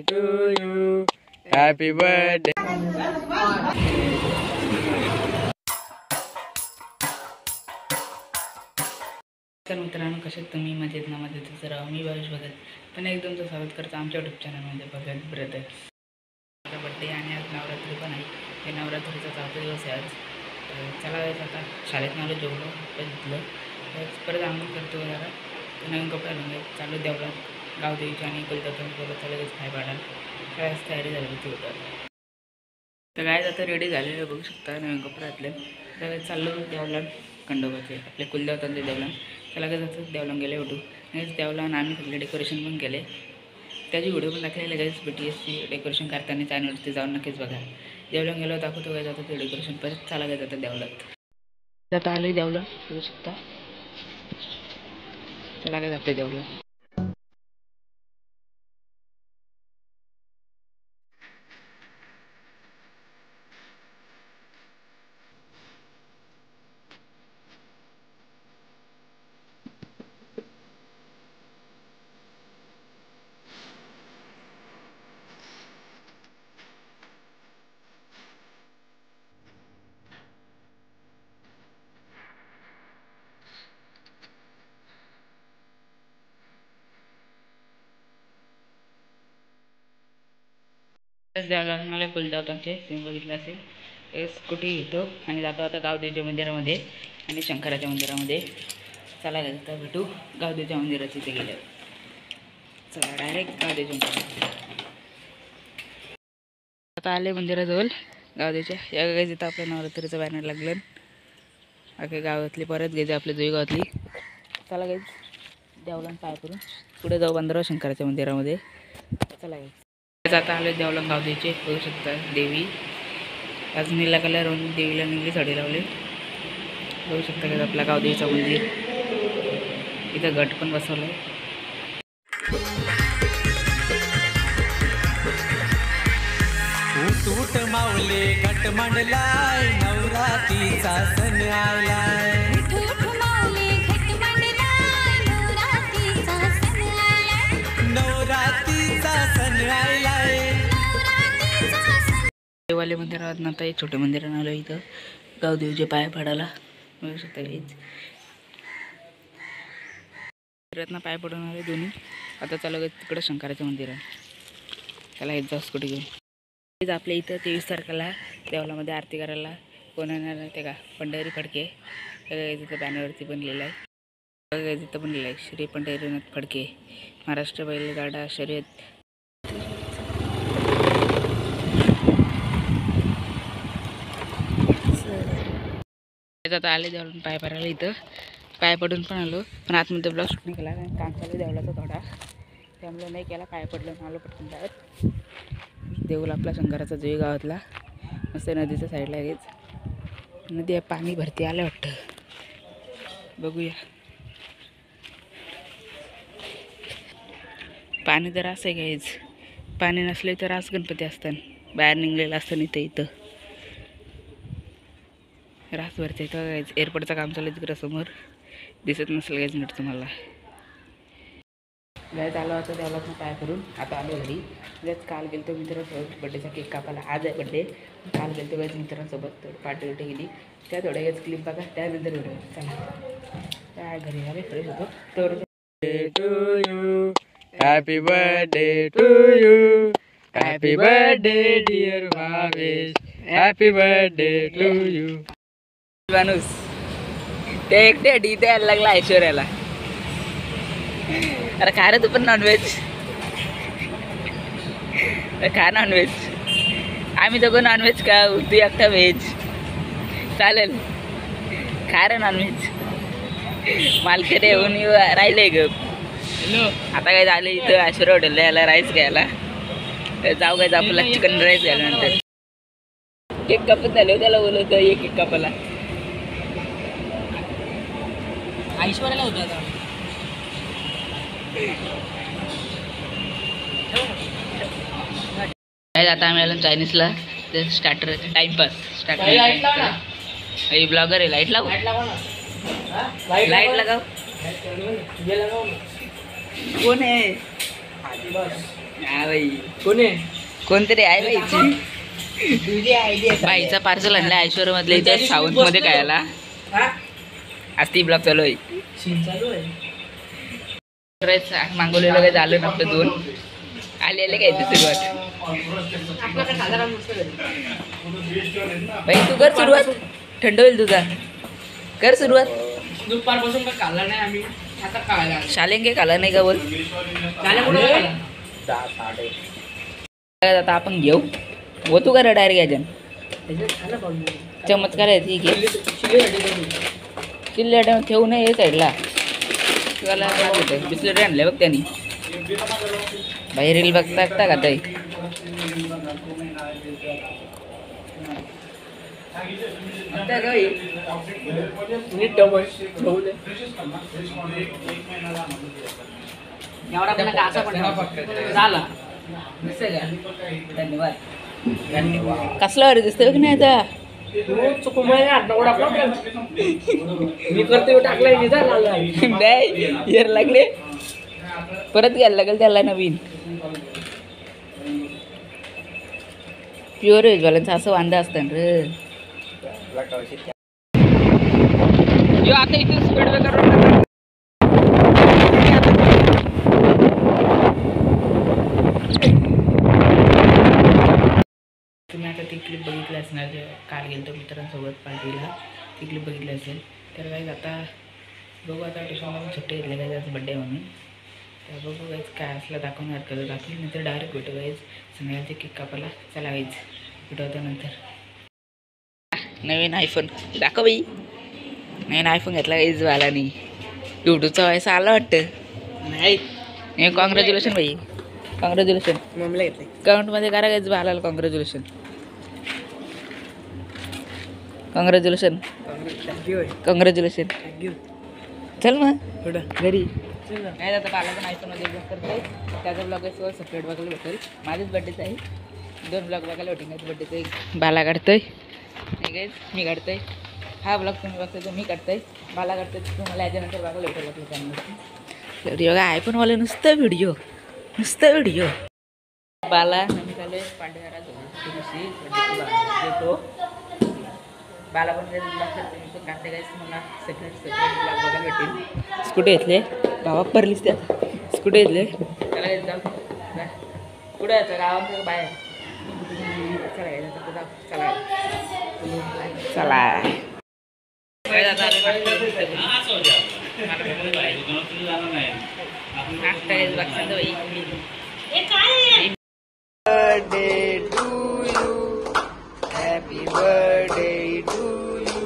to you. Happy birthday. तर मित्रांनो, कसे तुम्ही मजेत ना? मजेतच राहा. मी भावेश भगत पण एकदमचं स्वागत करतो आमच्या यूट्यूब चॅनलमध्ये भगत ब्रदर्स. आता बड्डे आणि आज नवरात्री पण आहे. हे नवरात्रीचा 4था दिवस आहे आज. चला आता शाळेत आलो, जेवलो, घेतलं, परत आंघोळ करतो, जरा नवीन कपडे आलो, चालू देवला गाव द्यायची आणि कुलदेवतांनी बोलत चालत पाय पाडायला. काय तयारी झाली होती होतं. तर काय आता रेडी झालेलं बघू शकता, नवीन कपडे घातले. तर चाललो देवला खंडोबाचे आपले कुलदेवतांचे देवला. त्याला काय जातं देवलान गेले उठू नाहीच देवलान आम्ही सगळे डेकोरेशन पण केले. त्याची व्हिडिओ पण दाखवले लगेच BTSची डेकोरेशन करताना चॅनलवरती जाऊन नक्कीच बघा. देवलान गेलो दाखवतो काय जातं ते डेकोरेशन. परत चाला काय जातं देवलात. आता आले देवला बघू शकता. चला काय जाते देवला. देवला मला कुलदेवतांचे तुम्ही बघितलं असेल. हे स्कूटी घेतो आणि जातो आता गावदेवीच्या मंदिरामध्ये आणि शंकराच्या मंदिरामध्ये. चला आता भेटू गावदेवीच्या मंदिरात तिथे गेल्यावर. चला डायरेक्ट गावदेवीच्या मंदिरात. आता आले मंदिराजवळ गावदेवीच्या. या गाईज इथं आपल्या नवरात्रीचं बॅनर लागलं. अख्या गावातली परत गेली आपल्या जुई गावातली. चला गाईज देवलान पाय करून पुढे जाऊ बंदराव शंकराच्या मंदिरामध्ये. चला गाईज आता आले देवलान गावदेवीचे. बघू शकता देवी आज निळा कलर होऊन देवीला निळी साडी लावली. बघू शकता का आपला गावदेवीचं मंदिर. इथं गट पण बसवलं आहे. उठ माऊले घट मांडलाय नवरात्रीचा सण आलाय. नवरात्रीचा सण आलाय. देवालय मंदिरात नंतर एक छोटे मंदिरानं आलो इथं गावदेवीचे पाय पडायला. बघू शकता हेच मंदिरातनं पाय पडून आले दोन्ही. आता चालू तिकडं शंकराचं मंदिर आहे. त्याला एक जास्त कुठे घेऊन आपल्या इथं 23 तारखेला देवलामध्ये आरती करायला कोण येणार ते का पंढरी फडके. तिथं बॅनरवरती पण लिहिलं आहे. तिथं पण लिहिलं आहे श्री पंढरीनाथ फडके महाराष्ट्र बैलगाडा शर्यत. आता आले देवळून पाय पडायला. इथं पाय पडून पण आलो पण आतमध्ये ब्लॉग शूट नाही केला कारण काम चालू देवळाचा थोडा, त्यामुळे नाही केला. पाय पडलं आलो पटकन बाहेर. देऊळ आपला शंकराचा जुई गावातला मस्त नदीच्या साईडला आहेच. नदी आहे पाणी भरती आलं वाटतं. बघूया पाणी तर असं घ्यायच. पाणी नसले तर आज गणपती असताना बाहेर निघलेलं असतं इथं रास भरते. इथं गायचं एअरपोर्टचं काम चालू तिकडं समोर दिसत नसेल गायच नीट तुम्हाला. गायच आलो होतं देवलातनं पाय करून आता आलो घरी. गायच काल गेलो मित्रांसोबत बड्डेचा केक कापायला. आज आहे बड्डे. काल गेलो गायच मित्रांसोबत थोडी पार्टी बिटी गेली. त्या थोड्या गायच क्लिप बघा त्यानंतर व्हिडिओ. चला काय घरी आले फ्रेश होतो तर. To you happy birthday to you. Happy birthday dear Bhavesh. Happy birthday to you. माणूस ते एकटे डी द्यायला लागला ऐश्वर्याला. अरे खा रे तू पण नॉनव्हेज. खा नॉनव्हेज. आम्ही दोघं नॉनव्हेज का तू एकटा व्हेज. चालेल खा रे नॉनव्हेज. मालकरी येऊन राहिले ग. आता काय झालं इथं ऐश्वर्या हॉटेलला यायला राईस घ्यायला. जाऊ काय आपल्याला चिकन राईस घ्यायला. नंतर केक कापत झालं त्याला बोलवतं ये केक कापायला. ऐश्वर्याला होतं आता. आता आम्ही आलो चायनीजला. ते स्टार्टर टाइमपास स्टार्टर. ब्लॉगर आहे. लाईट लावू. लाईट लगाव. कोण आहे हा बाई कोण आहे कोणतरी आहे बाईची तुझी आयडिया बाईचा पार्सल आणला ऐश्वर्या मधले इथं सावंत मध्ये खायला आज ती ब्लॉग चालू आहे सीन चालू आहे मागवलेलं काही झालं ना आपलं 2 आले काय ते सुरुवात बाई तू कर सुरुवात थंड होईल तुझा कर सुरुवात दुपारपासून काय खाल्ला नाही आम्ही आता खायला शालेंगे खाला नाही का बोल झाल्या कुठं खाल्ला? आता आपण घेऊ हो तू करा डायरेक्ट घ्यायच्या त्याच्यात खाल्लं पाहून चमत्कार आहे ठीक आहे चिल्लीसाठी करू. चिल्ले ठेवू नये हे साईडला तुला बिस्लेट आणले बघ त्यांनी बाहेर रील बघता का ताई नीट ठेव ठेवू दे. एवढा पण नका, असा पण ठेवा. झाला धन्यवाद कसला अरे दिसतोय की नाही आता तू चुकून मला आठ एवढा पण मी करते टाकलाय मी झाला नाही येर लागले परत घ्यायला लागेल त्याला नवीन प्युअर व्हेजवाल्यांचं असं वांदा असतं ना रे यो आता इथे स्पीड ब्रेकर तुम्ही आता ती क्लिप बघितली असणार जे काल गेलो मित्रांसोबत पार्टीला ती क्लिप बघितली असेल तर काही आता बघू आता ट्युशनला सुट्टी घेतली काय त्याचा बड्डे म्हणून तर बघू गाईज काय असलं दाखवणार कसं दाखवली नंतर डायरेक्ट भेटू गाईज संध्याकाळचे केक कापायला चला गाईज भेटू होतं नंतर नवीन आयफोन दाखव बाई नवीन आयफोन घेतला गाईज वाला नाही यूट्यूबचा व्हायचा आला वाटतं नाही कॉंग्रॅच्युलेशन बाई कॉंग्रॅच्युलेशन मम्मीला घेतले कमेंटमध्ये करा गाईज बालाला कॉंग्रॅच्युलेशन कॉंग्रॅच्युलेशन कॉंग्रॅच्युलेशन चल मग कुठं घरी नाही आता बाला पण आयफोनमध्ये ब्लॉग करतोय त्याचा ब्लॉग आहे सगळं सेपरेट बघायला भेटेल माझ्याच बड्डेचं आहे 2 ब्लॉग बघायला भेटेल माझ्या बड्डेचं एक बाला काढतोय गाईज मी काढतोय हा ब्लॉग तुम्ही बघतोय तो मी काढतोय बाला काढतोय तुम्हाला याच्यानंतर बघायला भेटेल आपल्या चॅनलवरती तर बघा आयफोनवाले नुसतं व्हिडिओ बाला मी चालू आहे पांढऱ्या देतो बाला पण ब्लॉग करते मी तो काढते गाईज तुम्हाला सेपरेट ब्लॉग बघायला भेटेल स्कूटी घेतले भावा परलीस त्या स्कूटी घेतले त्याला जाऊ कुठे यायचं गावात बाहेर चला यायचं चला चला birthday to you happy birthday to you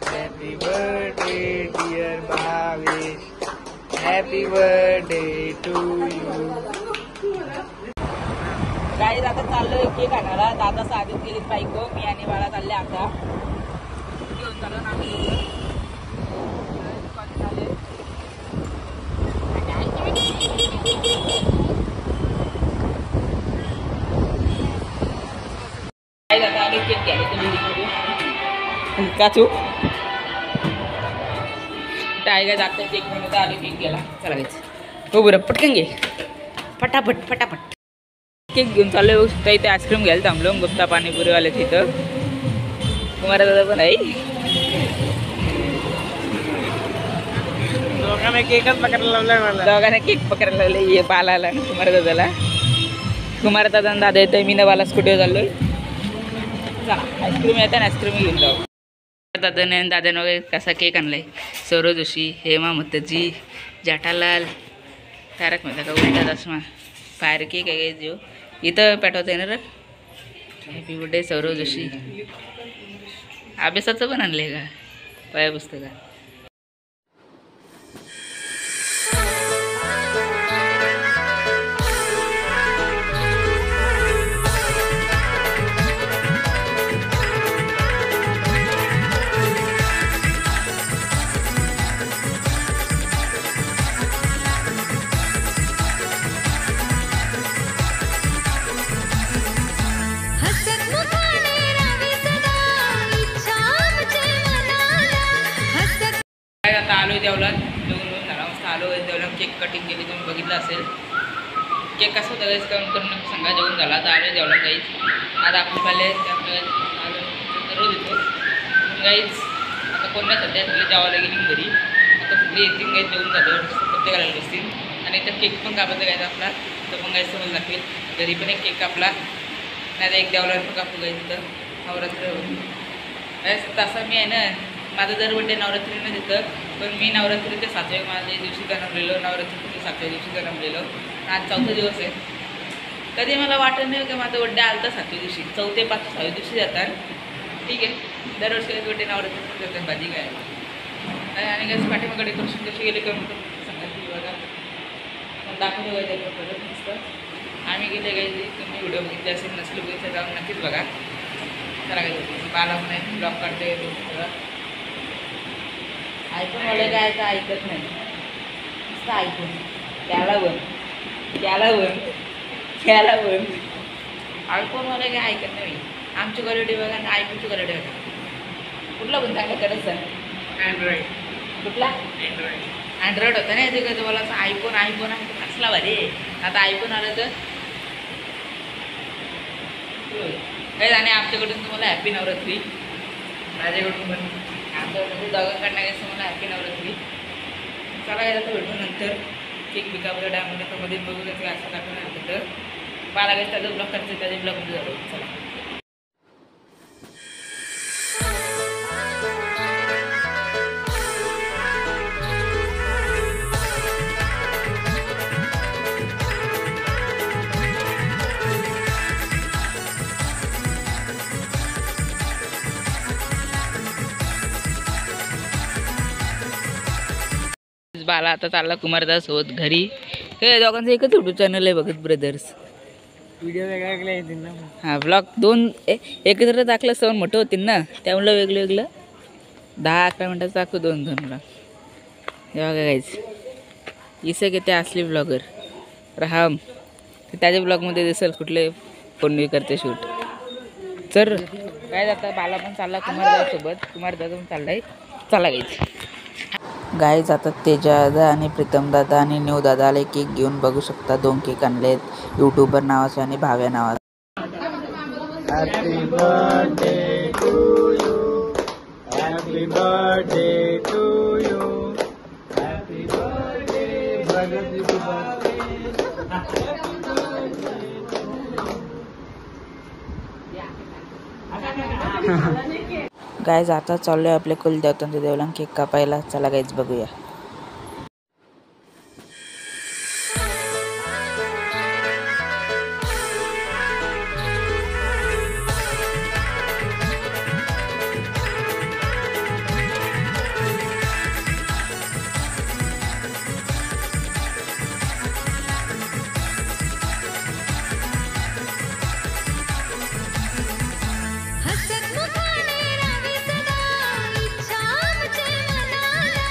happy birthday dear Bhavesh happy birthday to you काही आता चाललोय केक आणायला दादा साधीत गेली बायको मी आणि बाळा चालले आता घेऊन चाललो ना आम्ही केक घ्यायला काचू टायगर जाते केक म्हणून आले केक गेला चला घ्यायचं हो बरं पटकन घे फटाफट केक घेऊन चाललो तर इथे आईस्क्रीम घ्यायला थांबलो गुप्ता पाणीपुरीवाले तिथं कुमार दादा पण आहे दोघांना केकच पकडायला लावलाय मला दोघांना केक पकडायला लागले ये बालाला कुमार दादा दादा येतोय मी ना बाला स्कूटीवर चाललोय चला आईस्क्रीम येतं ना आईस्क्रीम घेऊन जाऊ दादाने दादाने वगैरे कसा केक आणलाय सौरव जोशी हेमा मुखर्जी जाठालाल तारक मेहता का उलटा चष्मा फायर केक आहे जो इथं पेटवता येणार हॅपी बर्थडे सौरव जोशी अभ्यासाचं पण आणलं आहे का पाया पुस्तका आता आलो देवलात 2 वाजता आलो देवलात केक कटिंग केली तुम्ही बघितलं असेल केक कसं होतं गाईज करून करून सांगा जेवण झाला आता आलो जेवला गाईज आता आपण पाहिले रोज येतो गाईज आता कोण नाही सध्या तिला जेवायला गेली घरी आता कुठली येतील गाईज जेवून जातो प्रत्येकाला बसतील आणि तर केक पण कापायचा गायचा आपला तर मग गाईज समज लागेल घरी पण एक केक कापला नाही तर एक देवला पण कापू गाईज तर नवरात्र तसं मी आहे ना माझं दर बड्डे नवरात्रीनं देतं पण मी नवरात्रीच्या 7व्या दिवशी जन्मलेलो नवरात्रीच्या 7व्या दिवशी जन्मलेलो आज 4था दिवस आहे कधी मला वाटत नाही की माझा बड्डे आला तर 7व्या दिवशी 4थे 5 6व्या दिवशी जातात ठीक आहे दरवर्षी बड्डे नवरात्रीतून जातात भाजी काय आणि कसं पाठीमागं डेकोरेशन कशी गेले करून सांगायची बघा दाखवलं पाहिजे परत नसतं आम्ही गेले काही तुम्ही व्हिडिओ बघितले असेल नसले बघितले जाऊन नक्कीच बघा चला काही बाला पण ब्लॉग काढते सगळं ऐकून मला काय तर ऐकत नाही नुसतं ऐकून त्याला वन ऐकून मला काय ऐकत नाही आमची क्वालिटी बघा आणि ऐकूनची क्वालिटी बघा कुठला पण चांगला करत सांग अँड्रॉइड कुठला अँड्रॉइड होता नाही ते का तुम्हाला असं आयफोन असला भारी आता आयफोन आलं तर काही आणि आमच्याकडून तुम्हाला हॅपी नवरात्री माझ्याकडून पण आमच्याकडून दोघांकडनं काही तुम्हाला हॅपी नवरात्री चला काय जातं भेटून नंतर केक बिकाबला डॅममध्ये मध्ये बघू त्याचं असं दाखवणार तर बारा काही त्याचा ब्लॉग करायचं त्याच्या ब्लॉगमध्ये जातो चला बाला आता चालला कुमारदास होत घरी हे दोघांचं एकच यूट्यूब चॅनल आहे बघत ब्रदर्स व्हिडिओ वेगळ्या येतील ना हां ब्लॉग दोन एकत्र टाकलं सवन मोठं होतील ना त्यामुळं वेगळं 10-11 मिनटाचं दाखवू दोन ब्लॉग हे बघा काहीच इसे की ते असले ब्लॉगर राम त्याच्या ब्लॉगमध्ये दिसेल कुठले फोन करते शूट तर काय जातं बाला पण चालला कुमारदासोबत कुमारदास पण चाललाय चला गाईच गाय जातात तेजा दादा आणि प्रीतम दादा आणि न्यू दादा आले केक घेऊन बघू शकता 2 केक आणलेत यूट्यूबर नावाचे आणि भाव्या नावाचे happy birthday to you happy birthday to you happy birthday गाय जातात चाललोय आपल्या कुलदेवतांच्या देवळात केक कापायला चला गाईच बघूया हसत मुखाने रावी सदा इच्छा आमच्या मनाला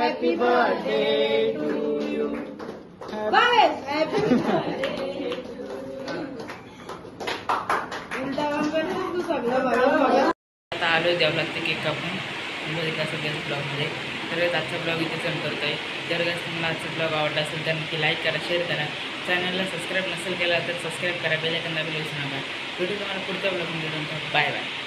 Happy birthday to you. आता आलो द्यावं लागते केक कापून बघितला सगळ्याच ब्लॉगमध्ये. तर आजचा ब्लॉग इथे सेंड करतो आहे. जर तुम्हाला आजचा ब्लॉग आवडला असेल तर नक्की लाईक करा, शेअर करा. चॅनलला सबस्क्राईब नसेल केला तर सबस्क्राईब करा. बेल आयकॉन दाबायला विसरू नका. व्हिडिओ तुम्हाला पुढच्या ब्लॉगमध्ये. Bye bye.